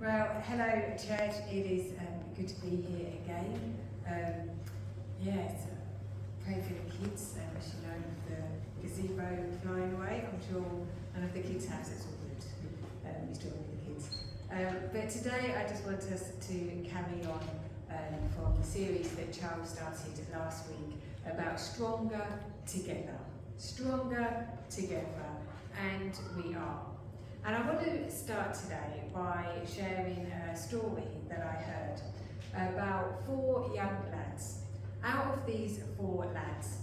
Well, hello church, it is good to be here again. Yes, pray for the kids, as you know, the gazebo flying away. I'm sure none of the kids have, so it's all good. You're still with the kids. But today I just want us to carry on from the series that Charles started last week about Stronger Together. Stronger Together, and we are. And I want to start today by sharing a story that I heard about 4 young lads. Out of these 4 lads,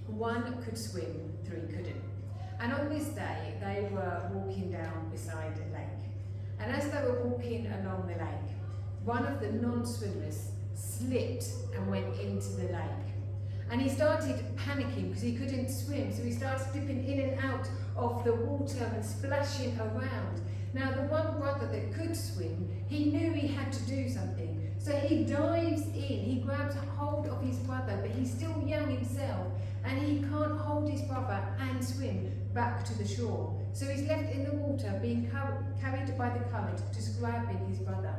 1 could swim, 3 couldn't. And on this day, they were walking down beside a lake. And as they were walking along the lake, one of the non-swimmers slipped and went into the lake. And he started panicking because he couldn't swim, so he started dipping in and out of the water and splashing around. Now the one brother that could swim, he knew he had to do something. So he dives in, he grabs hold of his brother, but he's still young himself, and he can't hold his brother and swim back to the shore. So he's left in the water, being carried by the current, just grabbing his brother.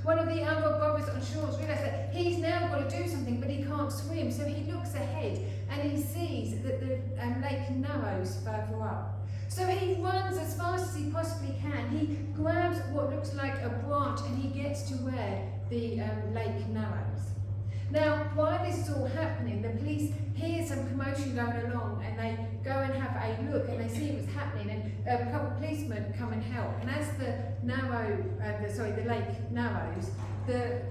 One of the other brothers on shore realised that he's now got to do something, but he can't swim. So he looks ahead and he sees that the lake narrows further up. So he runs as fast as he possibly can. He grabs what looks like a branch and he gets to where the lake narrows. Now, while this is all happening, the police hear some commotion going along and they go and have a look and they see what's happening, and a couple of policemen come and help. And as the lake narrows,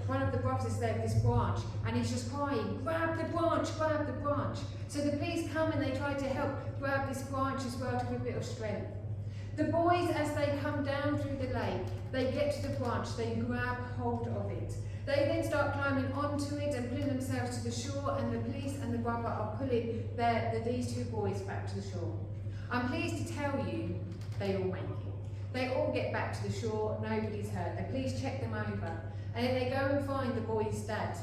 one of the brothers is there with this branch and he's just crying, grab the branch, grab the branch. So the police come and they try to help grab this branch as well to give a bit of strength. The boys, as they come down through the lake, they get to the branch, they grab hold of it. They then start climbing onto it and pulling themselves to the shore, and the police and the brother are pulling these 2 boys back to the shore. I'm pleased to tell you, they all make it. They all get back to the shore, nobody's hurt. The police check them over, and then they go and find the boy's dad.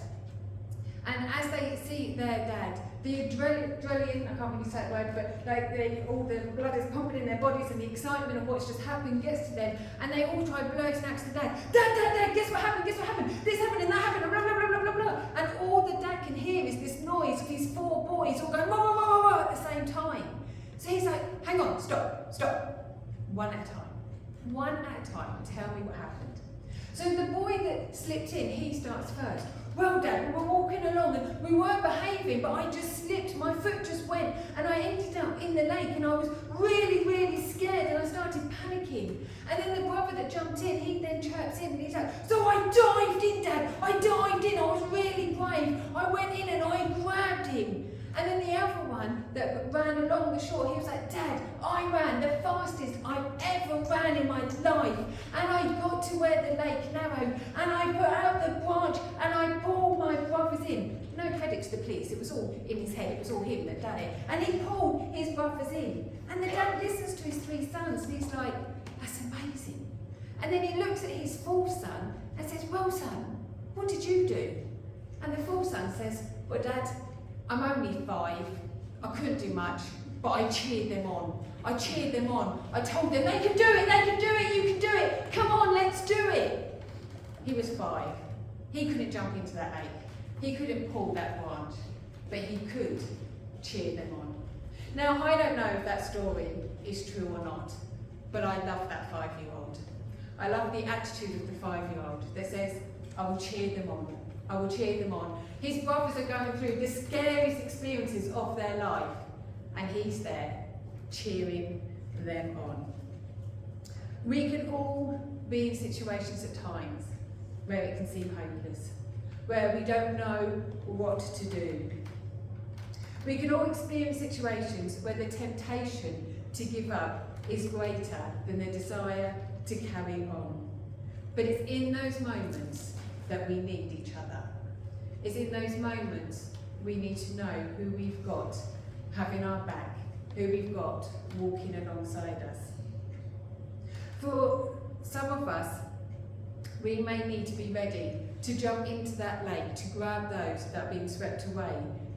And as they see their dad, the adrenaline, I can't really say that word, but all the blood is pumping in their bodies and the excitement of what's just happened gets to them, and they all try blurting out to the dad, Dad, guess what happened, this happened and that happened, blah, blah, blah, blah, blah, blah. And all the dad can hear is this noise of these 4 boys all going, wah, wah, wah, wah, at the same time. So he's like, hang on, stop, one at a time, tell me what happened. So the boy that slipped in, he starts first. Well, Dad, we were walking along and we weren't behaving, but I just slipped, my foot just went, and I ended up in the lake, and I was really, really scared, and I started panicking. And then the brother that jumped in, he then chirps in, and he's like, so I dived in, Dad, I was really brave, I went in and I grabbed him. And then the other one that ran along the shore, he was like, Dad, I ran the fastest I've ever ran in my life. And I got to where the lake narrowed, and I put out the branch, and I pulled my brothers in. No credit to the police, it was all in his head, it was all him that done it. And he pulled his brothers in. And the dad listens to his 3 sons, and he's like, that's amazing. And then he looks at his 4th son and says, well, son, what did you do? And the 4th son says, well, Dad, I'm only 5, I couldn't do much, but I cheered them on. I told them, they can do it, you can do it, come on, let's do it. He was 5, he couldn't jump into that lake, he couldn't pull that branch, but he could cheer them on. Now, I don't know if that story is true or not, but I love that 5-year-old. I love the attitude of the 5-year-old that says, I will cheer them on. I will cheer them on. His brothers are going through the scariest experiences of their life, and he's there cheering them on. We can all be in situations at times where it can seem hopeless, where we don't know what to do. We can all experience situations where the temptation to give up is greater than the desire to carry on. But it's in those moments that we need each other. It's in those moments we need to know who we've got having our back, who we've got walking alongside us. For some of us, we may need to be ready to jump into that lake, to grab those that are being swept away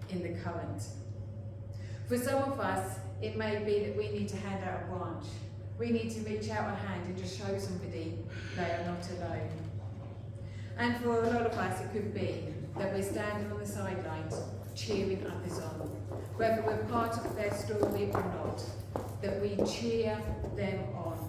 in the current. For some of us, it may be that we need to hand out a branch. we need to reach out a hand and just show somebody they are not alone. And for a lot of us, it could be that we're standing on the sidelines cheering others on. Whether we're part of their story or not, that we cheer them on.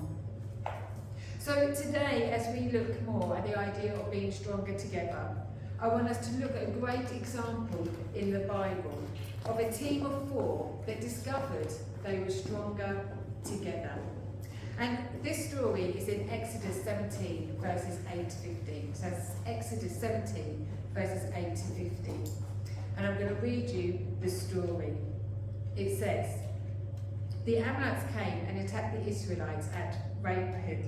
So today, as we look more at the idea of being stronger together, I want us to look at a great example in the Bible of a team of 4 that discovered they were stronger together. And this story is in Exodus 17, verses 8 to 15. So it's Exodus 17, verses 8 to 15. And I'm going to read you the story. It says, the Amalekites came and attacked the Israelites at Raphid.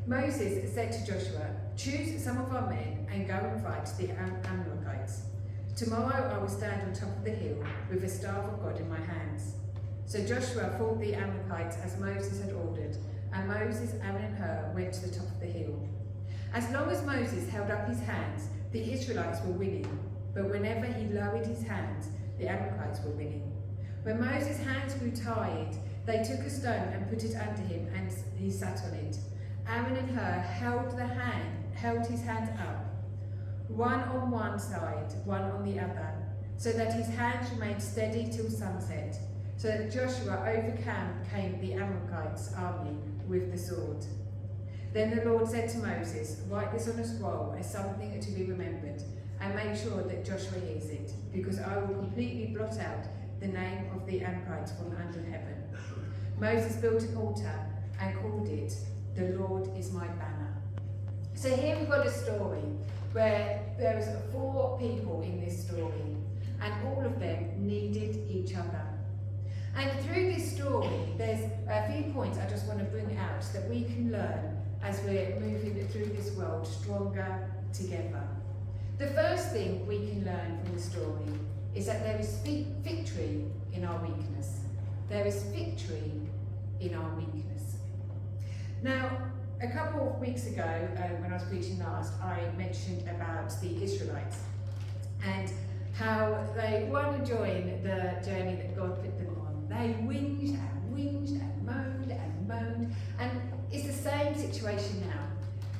Moses said to Joshua, choose some of our men and go and fight the Amalekites. Tomorrow I will stand on top of the hill with the staff of God in my hands. So Joshua fought the Amalekites as Moses had ordered, and Moses, Aaron and Hur went to the top of the hill. As long as Moses held up his hands, the Israelites were winning, but whenever he lowered his hands, the Amalekites were winning. When Moses' hands grew tired, they took a stone and put it under him, and he sat on it. Aaron and Hur held his hands up, one on one side, one on the other, so that his hands remained steady till sunset, so that Joshua overcame the Amalekites' army with the sword. Then the Lord said to Moses, write this on a scroll as something to be remembered, and make sure that Joshua hears it, because I will completely blot out the name of the Amalekites from under heaven. Moses built an altar and called it, the Lord is my banner. So here we've got a story where there is 4 people in this story, and all of them needed each other. And through this story, there's a few points I just want to bring out that we can learn as we're moving through this world stronger together. The first thing we can learn from the story is that there is victory in our weakness. There is victory in our weakness. Now, a couple of weeks ago, when I was preaching last, I mentioned about the Israelites and how they weren't enjoying the journey that God put them on. They whinged and moaned, and it's the same situation now.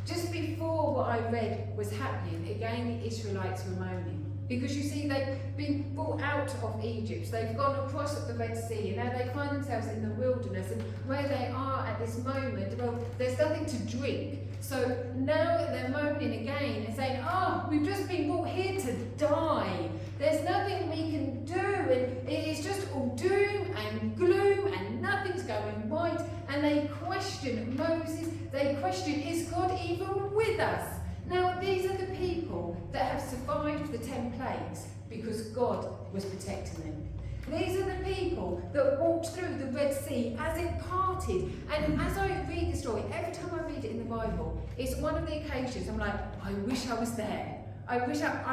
Just before what I read was happening, again the Israelites were moaning. Because you see, they've been brought out of Egypt, they've gone across the Red Sea, and now they find themselves in the wilderness, and where they are at this moment, well, there's nothing to drink. So now they're moaning again and saying, we've just been brought here to die. There's nothing we can do, and it's just all doom and gloom, and nothing's going right. And they question Moses, they question, is God even with us? Now, these are the people that have survived the 10 plagues because God was protecting them. These are the people that walked through the Red Sea as it parted. And as I read the story, every time I read it in the Bible, it's one of the occasions I'm like, I wish I was there. I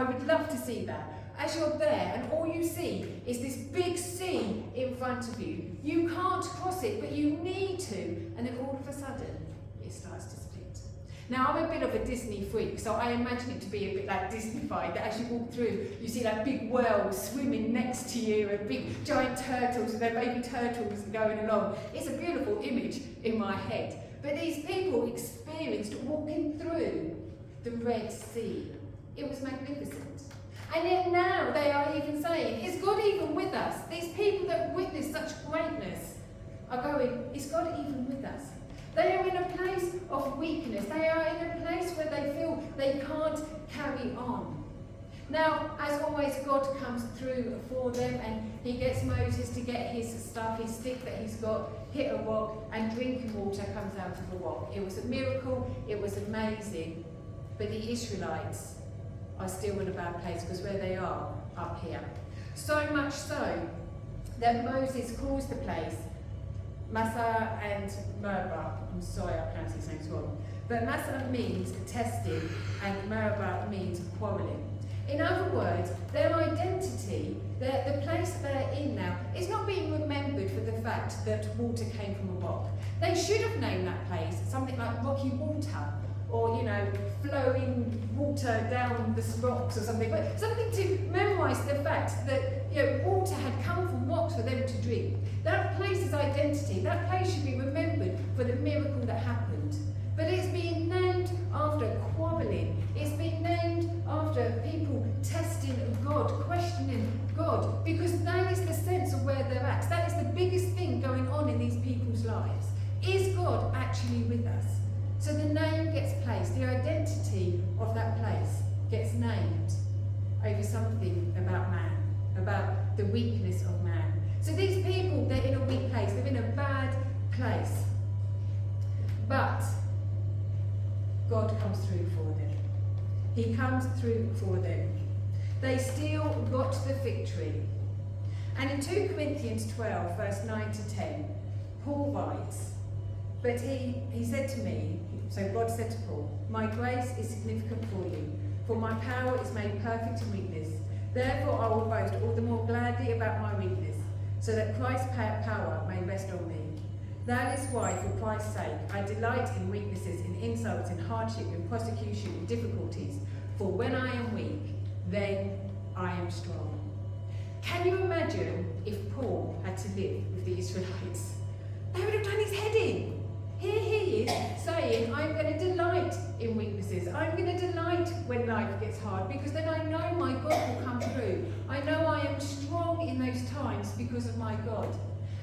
would love to see that. As you're there and all you see is this big sea in front of you. You can't cross it, but you need to. And then all of a sudden, it starts to split. Now, I'm a bit of a Disney freak, so I imagine it to be a bit like Disneyfied, that as you walk through, you see like big whales swimming next to you and big giant turtles and their baby turtles going along. It's a beautiful image in my head. But these people experienced walking through the Red Sea. It was magnificent. And yet now they are even saying, is God even with us? These people that witness such greatness are going, is God even with us? They are in a place of weakness. They are in a place where they feel they can't carry on. Now, as always, God comes through for them, and he gets Moses to get his stuff, his stick that he's got, hit a rock, and drinking water comes out of the rock. It was a miracle, it was amazing, but the Israelites are still in a bad place because where they are, up here. So much so that Moses calls the place Massah and Meribah. I'm sorry I pronounced these names wrong. But Massah means testing and Meribah means quarrelling. In other words, their identity, the place they're in now, is not being remembered for the fact that water came from a rock. They should have named that place something like Rocky Water, or, flowing water down the rocks or something. But something to memorise the fact that, water had come from rocks for them to drink. drink. That place's identity, that place should be remembered for the miracle that happened. But it's being named after quarrelling. It's been named after people testing God, questioning God, because that is the sense of where they're at. That is the biggest thing going on in these people's lives. Is God actually with us? So the name gets placed, the identity of that place gets named over something about man, about the weakness of man. So these people, they're in a weak place, they're in a bad place. But God comes through for them. He comes through for them. They still got the victory. And in 2 Corinthians 12, verse 9 to 10, Paul writes, but he said to me, so God said to Paul, my grace is significant for you, for my power is made perfect in weakness. Therefore I will boast all the more gladly about my weakness, so that Christ's power may rest on me. That is why, for Christ's sake, I delight in weaknesses, in insults, in hardship, in persecution, in difficulties. For when I am weak, then I am strong. Can you imagine if Paul had to live with the Israelites? They would have done his head in. Here he is saying, I'm going to delight in weaknesses. I'm going to delight when life gets hard, because then I know my God will come through. I know I am strong in those times because of my God.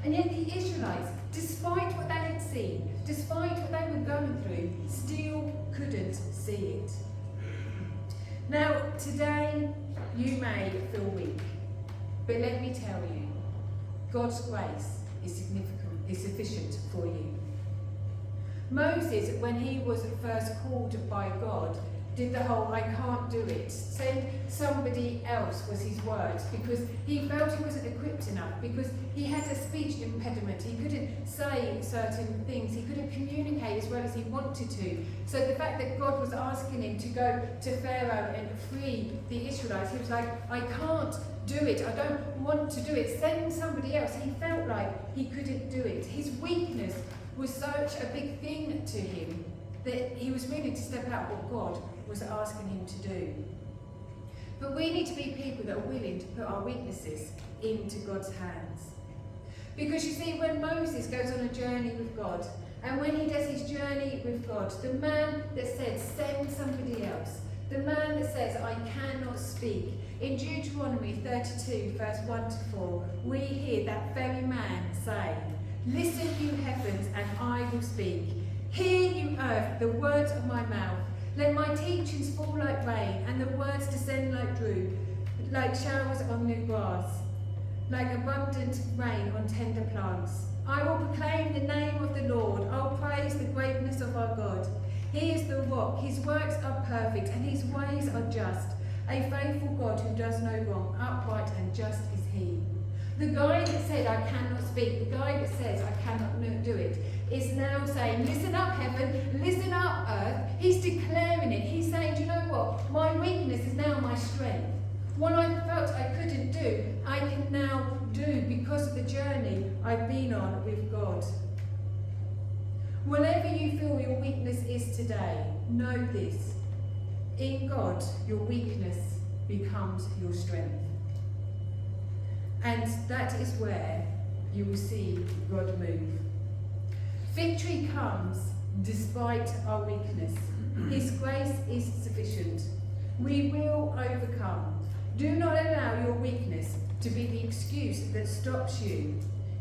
And yet the Israelites, despite what they had seen, despite what they were going through, still couldn't see it. Now, today, you may feel weak, but let me tell you, God's grace is significant, is sufficient for you. Moses, when he was first called by God, did the whole I can't do it, send somebody else was his words, because he felt he wasn't equipped enough, because he had a speech impediment, he couldn't say certain things, he couldn't communicate as well as he wanted to. So the fact that God was asking him to go to Pharaoh and free the Israelites, he was like, I can't do it, I don't want to do it, send somebody else. He felt like he couldn't do it. His weakness was such a big thing to him that he was willing to step out what God was asking him to do. But we need to be people that are willing to put our weaknesses into God's hands. Because you see, when Moses goes on a journey with God, and when he does his journey with God, the man that said, send somebody else, the man that says, I cannot speak, in Deuteronomy 32, verse 1 to 4, we hear that very man say, listen, you heavens, and I will speak. Hear, you earth, the words of my mouth. Let my teachings fall like rain, and the words descend like dew, like showers on new grass, like abundant rain on tender plants. I will proclaim the name of the Lord. I will praise the greatness of our God. He is the rock. His works are perfect, and his ways are just. A faithful God who does no wrong, upright and just is he. The guy that said, I cannot speak, the guy that says, I cannot do it, is now saying, listen up, heaven, listen up, earth. He's declaring it. He's saying, do you know what? My weakness is now my strength. What I felt I couldn't do, I can now do because of the journey I've been on with God. Whatever you feel your weakness is today, know this. In God, your weakness becomes your strength. And that is where you will see God move. Victory comes despite our weakness. His grace is sufficient. We will overcome. Do not allow your weakness to be the excuse that stops you.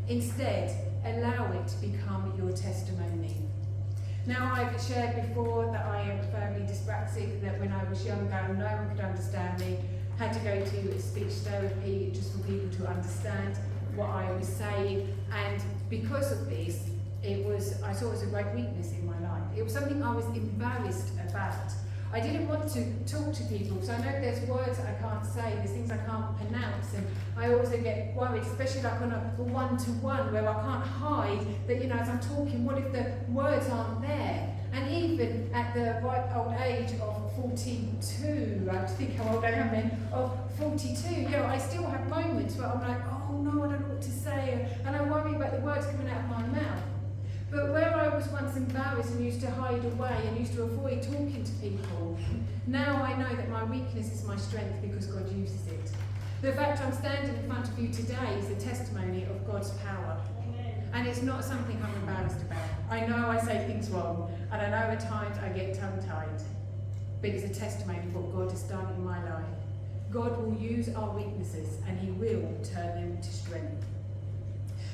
Instead, allow it to become your testimony. Now, I've shared before that I am firmly dyspraxic, that when I was younger, no one could understand me. Had to go to speech therapy just for people to understand what I was saying. And because of this, I saw it as a great weakness in my life. It was something I was embarrassed about. I didn't want to talk to people, so I know there's words I can't say, there's things I can't pronounce, and I also get worried, especially like on a one-to-one where I can't hide that, as I'm talking, what if the words aren't there? And even at the ripe old age of 42, I think how old I am then, of 42, I still have moments where I'm like, oh no, I don't know what to say, and I worry about the words coming out of my mouth. But where I was once embarrassed and used to hide away and used to avoid talking to people, now I know that my weakness is my strength because God uses it. The fact I'm standing in front of you today is a testimony of God God's power. And it's not something I'm embarrassed about. I know I say things wrong, and I know at times I get tongue-tied. But it's a testimony of what God has done in my life. God will use our weaknesses, and he will turn them to strength.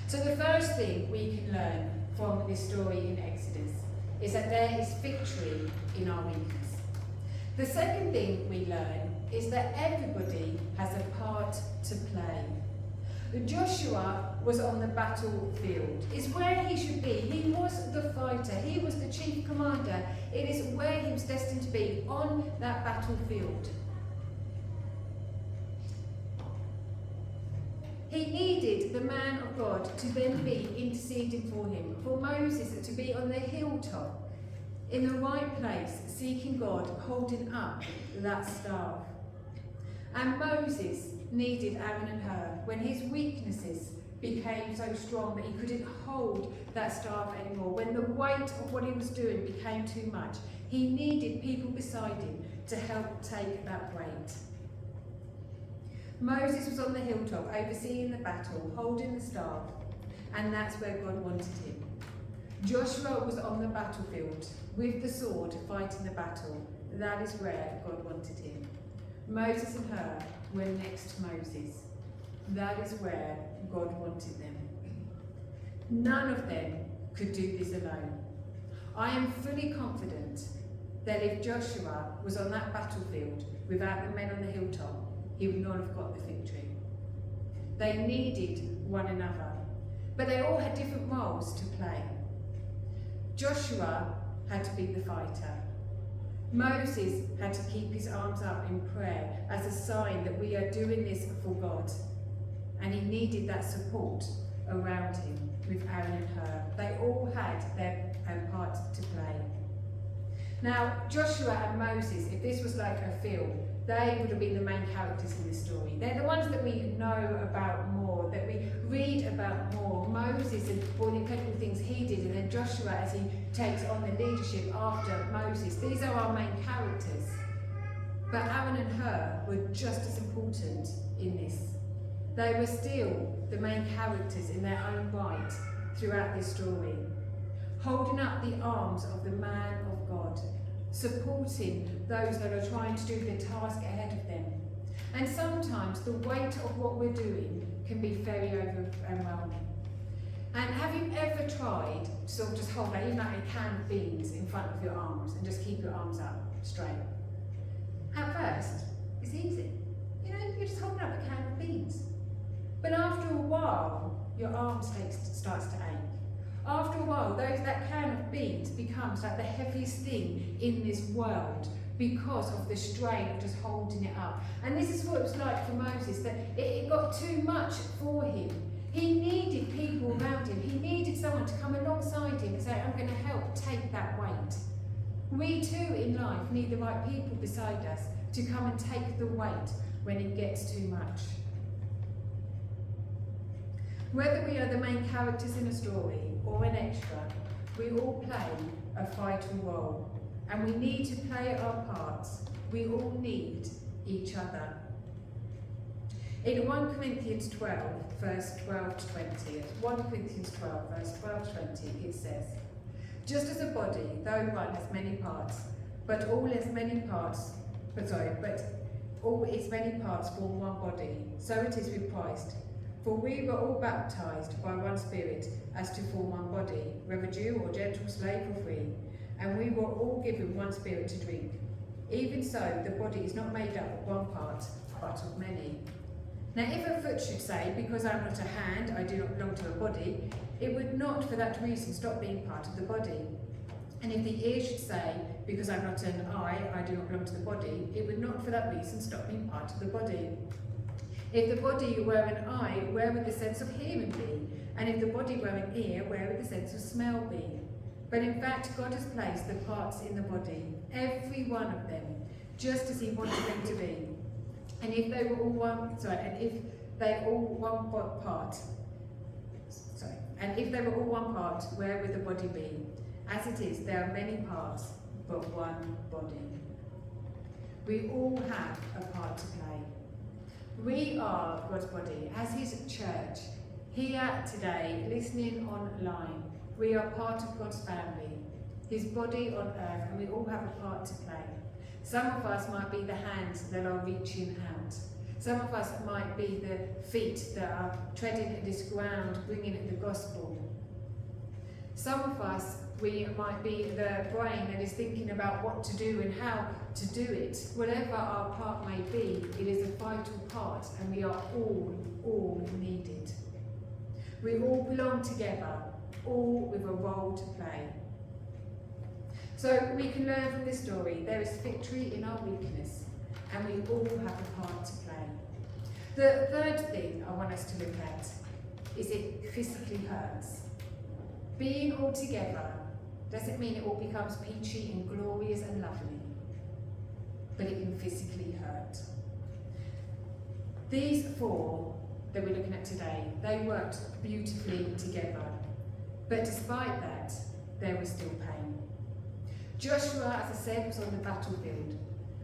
So the first thing we can learn from this story in Exodus is that there is victory in our weakness. The second thing we learn is that everybody has a part to play. Joshua was on the battlefield. It's where he should be. He was the fighter. He was the chief commander. It is where he was destined to be, on that battlefield. He needed the man of God to then be interceding for him, for Moses to be on the hilltop, in the right place, seeking God, holding up that staff. And Moses needed Aaron and Hur when his weaknesses became so strong that he couldn't hold that staff anymore. When the weight of what he was doing became too much, he needed people beside him to help take that weight. Moses was on the hilltop, overseeing the battle, holding the staff, and that's where God wanted him. Joshua was on the battlefield, with the sword, fighting the battle. That is where God wanted him. Moses and Hur were next to Moses. That is where God wanted them. None of them could do this alone. I am fully confident that if Joshua was on that battlefield without the men on the hilltop, he would not have got the victory. They needed one another, but they all had different roles to play. Joshua had to be the fighter. Moses had to keep his arms up in prayer as a sign that we are doing this for God. And he needed that support around him with Aaron and Hur. They all had their part to play. Now, Joshua and Moses, if this was like a film, they would have been the main characters in this story. They're the ones that we know about more, that we read about more. Moses and all the incredible things he did, and then Joshua as he takes on the leadership after Moses. These are our main characters. But Aaron and Hur were just as important in this. They were still the main characters in their own right throughout this story, holding up the arms of the man of God, supporting those that are trying to do the task ahead of them. And sometimes the weight of what we're doing can be very overwhelming. And have you ever tried to sort of just hold like, even like a can of beans in front of your arms and just keep your arms up straight? At first, it's easy. You know, you're just holding up a can of beans. But after a while, your arm starts to ache. After a while, that can of beans becomes like the heaviest thing in this world because of the strain of just holding it up. And this is what it was like for Moses, that it got too much for him. He needed people around him. He needed someone to come alongside him and say, I'm going to help take that weight. We too in life need the right people beside us to come and take the weight when it gets too much. Whether we are the main characters in a story or an extra, we all play a vital role, and we need to play our parts. We all need each other. In 1 Corinthians 12, verse 12 to 20, 1 Corinthians 12, verse 12 to 20, it says, just as a body, though one has many parts, but all its many parts form one body, so it is with Christ. For we were all baptized by one Spirit as to form one body, whether Jew or Gentile, slave or free, and we were all given one Spirit to drink. Even so, the body is not made up of one part, but of many. Now, if a foot should say, because I'm not a hand, I do not belong to a body, it would not for that reason stop being part of the body. And if the ear should say, because I'm not an eye, I do not belong to the body, it would not for that reason stop being part of the body. If the body were an eye, where would the sense of hearing be? And if the body were an ear, where would the sense of smell be? But in fact, God has placed the parts in the body, every one of them, just as he wanted them to be. And if they were all one part, where would the body be? As it is, there are many parts, but one body. We all have a part to play. We are God's body. As his church, here today, listening online, we are part of God's family, his body on earth, and we all have a part to play. Some of us might be the hands that are reaching out. Some of us might be the feet that are treading this ground, bringing the gospel. Some of us, we might be the brain that is thinking about what to do and how to do it. Whatever our part may be, it is a vital part, and we are all needed. We all belong together, all with a role to play. So we can learn from this story, there is victory in our weakness, and we all have a part to play. The third thing I want us to look at is it physically hurts. Being all together doesn't mean it all becomes peachy and glorious and lovely, but it can physically hurt. These four that we're looking at today, they worked beautifully together, but despite that, there was still pain. Joshua, as I said, was on the battlefield.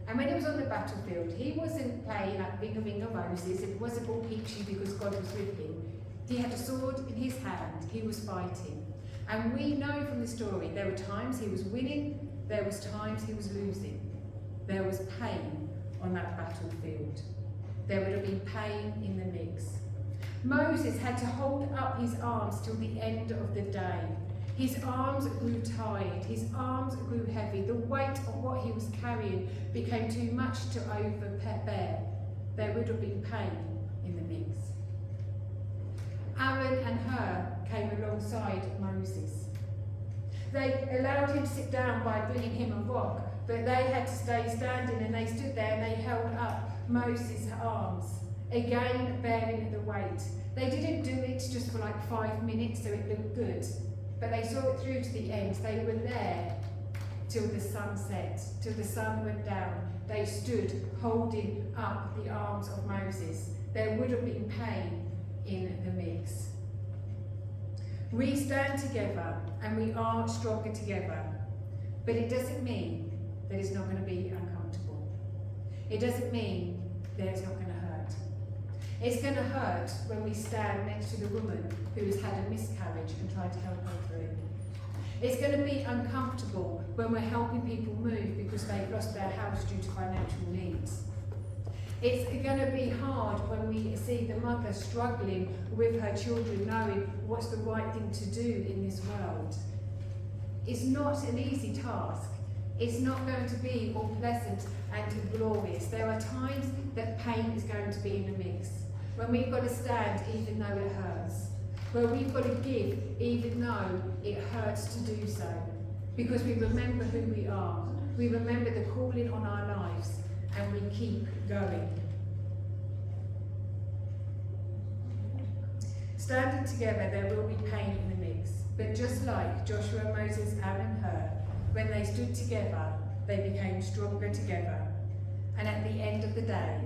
And when he was on the battlefield, he wasn't playing like Ring of Roses. It wasn't all peachy because God was with him. He had a sword in his hand. He was fighting. And we know from the story, there were times he was winning, there was times he was losing. There was pain on that battlefield. There would have been pain in the mix. Moses had to hold up his arms till the end of the day. His arms grew tired, his arms grew heavy. The weight of what he was carrying became too much to overbear. There would have been pain in the mix. Aaron and Hur came alongside Moses. They allowed him to sit down by bringing him a rock, but they had to stay standing, and they stood there and they held up Moses' arms, again bearing the weight. They didn't do it just for like 5 minutes so it looked good, but they saw it through to the end. They were there till the sun set, till the sun went down. They stood holding up the arms of Moses. There would have been pain in the mix. We stand together and we are stronger together, but it doesn't mean that it's not going to be uncomfortable. It doesn't mean that it's not going to hurt. It's going to hurt when we stand next to the woman who has had a miscarriage and try to help her through. It's going to be uncomfortable when we're helping people move because they've lost their house due to financial needs. It's going to be hard when we see the mother struggling with her children, knowing what's the right thing to do in this world. It's not an easy task. It's not going to be all pleasant and glorious. There are times that pain is going to be in the mix, when we've got to stand even though it hurts, where we've got to give even though it hurts to do so, because we remember who we are, we remember the calling on our lives, and we keep going. Standing together, there will be pain in the mix, but just like Joshua, Moses, Aaron, and Hur, when they stood together, they became stronger together, and at the end of the day,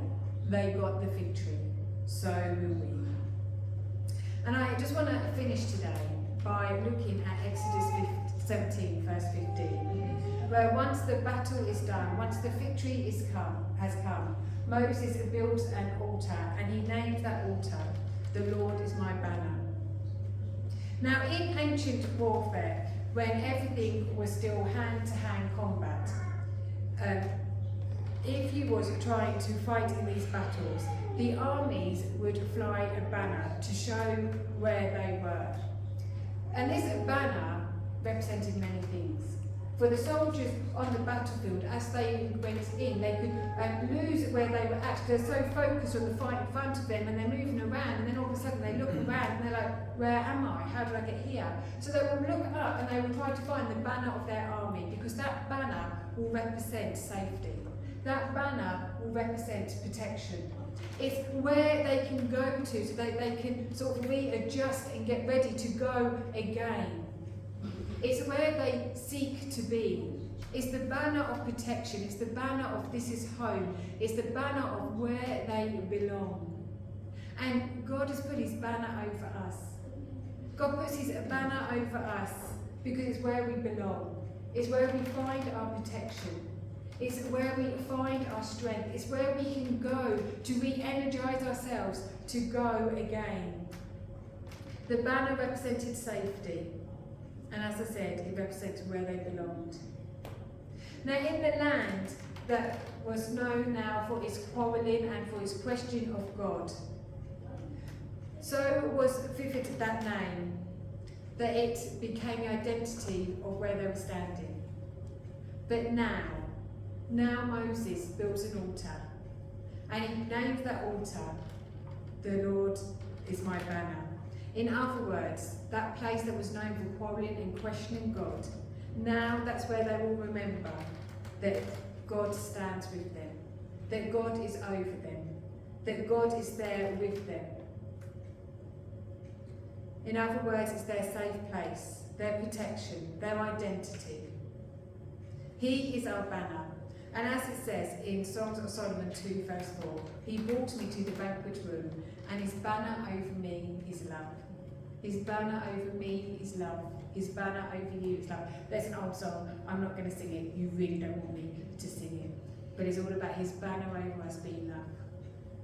they got the victory. So will we. And I just want to finish today by looking at Exodus 17, verse 15, where once the battle is done, once the victory has come, Moses builds an altar, and he named that altar, "The Lord is my banner." Now, in ancient warfare, when everything was still hand-to-hand combat, if you was trying to fight in these battles, the armies would fly a banner to show where they were. And this banner represented many things. For the soldiers on the battlefield, as they went in, they could lose where they were at. They're so focused on the fight in front of them, and they're moving around, and then all of a sudden they look around and they're like, where am I? How do I get here? So they will look up and they will try to find the banner of their army, because that banner will represent safety. That banner will represent protection. It's where they can go to, so they can sort of readjust and get ready to go again. It's where they seek to be. It's the banner of protection. It's the banner of this is home. It's the banner of where they belong. And God has put his banner over us. God puts his banner over us because it's where we belong. It's where we find our protection. It's where we find our strength. It's where we can go to re-energize ourselves to go again. The banner represented safety, and as I said, it represented where they belonged. Now, in the land that was known now for its quarrelling and for its question of God, so was vivid that name, that it became the identity of where they were standing. But now Moses builds an altar, and he named that altar, "The Lord is my banner." In other words, that place that was known for quarrelling and questioning God, now that's where they will remember that God stands with them, that God is over them, that God is there with them. In other words, it's their safe place, their protection, their identity. He is our banner. And as it says in Songs of Solomon 2 verse 4, he brought me to the banquet room, and his banner over me is love. His banner over me is love. His banner over you is love. There's an old song, I'm not going to sing it, you really don't want me to sing it. But it's all about his banner over us being love.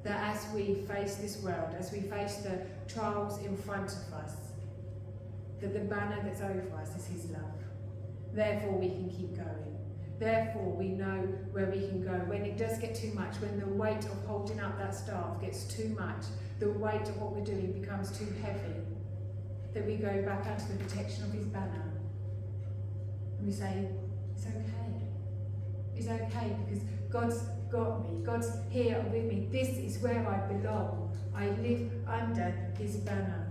That as we face this world, as we face the trials in front of us, that the banner that's over us is his love. Therefore we can keep going. Therefore we know where we can go. When it does get too much, when the weight of holding up that staff gets too much, the weight of what we're doing becomes too heavy, that we go back under the protection of his banner. And we say, it's okay. It's okay because God's got me. God's here with me. This is where I belong. I live under his banner.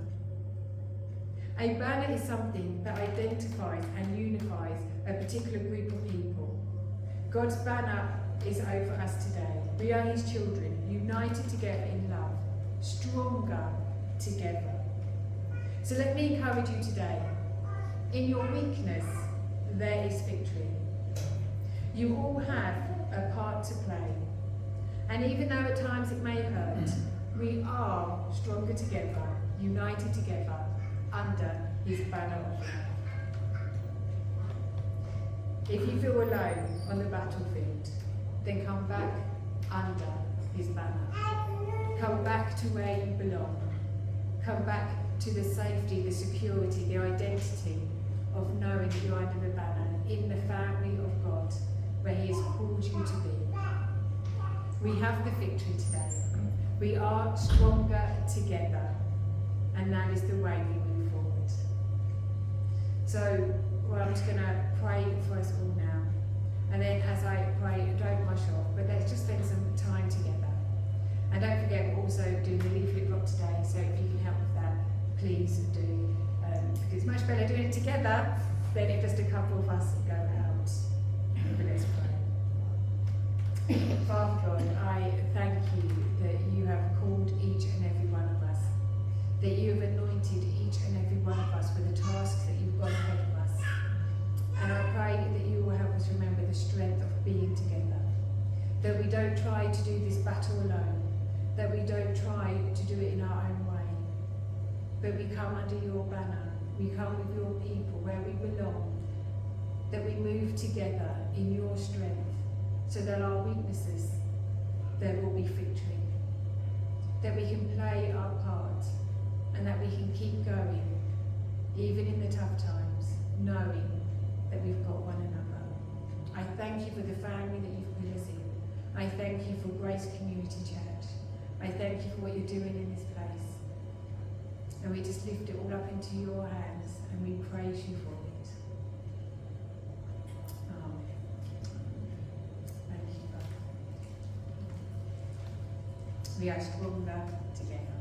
A banner is something that identifies and unifies a particular group of people. God's banner is over us today. We are his children, united together in love, stronger together. So let me encourage you today. In your weakness, there is victory. You all have a part to play. And even though at times it may hurt, we are stronger together, united together, under his banner of love. If you feel alone on the battlefield, then come back under his banner. Come back to where you belong. Come back to the safety, the security, the identity of knowing that you're under the banner, in the family of God, where he has called you to be. We have the victory today. We are stronger together, and that is the way we move forward. So, I'm just going to pray for us all now. And then as I pray, don't rush off, but let's just spend some time together. And don't forget, we're also doing the leaflet drop today, so if you can help with that, please do. Because it's much better doing it together than if just a couple of us go out. But let's pray. Father God, I thank you that you have called each and every one of us, that you have anointed each and every one of us for the tasks that you've got ahead of us. And I pray that you will help us remember the strength of being together, that we don't try to do this battle alone, that we don't try to do it in our own way, but we come under your banner, we come with your people where we belong, that we move together in your strength, so that our weaknesses, there will be victory, that we can play our part, and that we can keep going, even in the tough times, knowing that we've got one another. I thank you for the family that you've put us in. I thank you for Grace Community Church. I thank you for what you're doing in this place. And we just lift it all up into your hands, and we praise you for it. Amen. Thank you, Father. We are stronger together.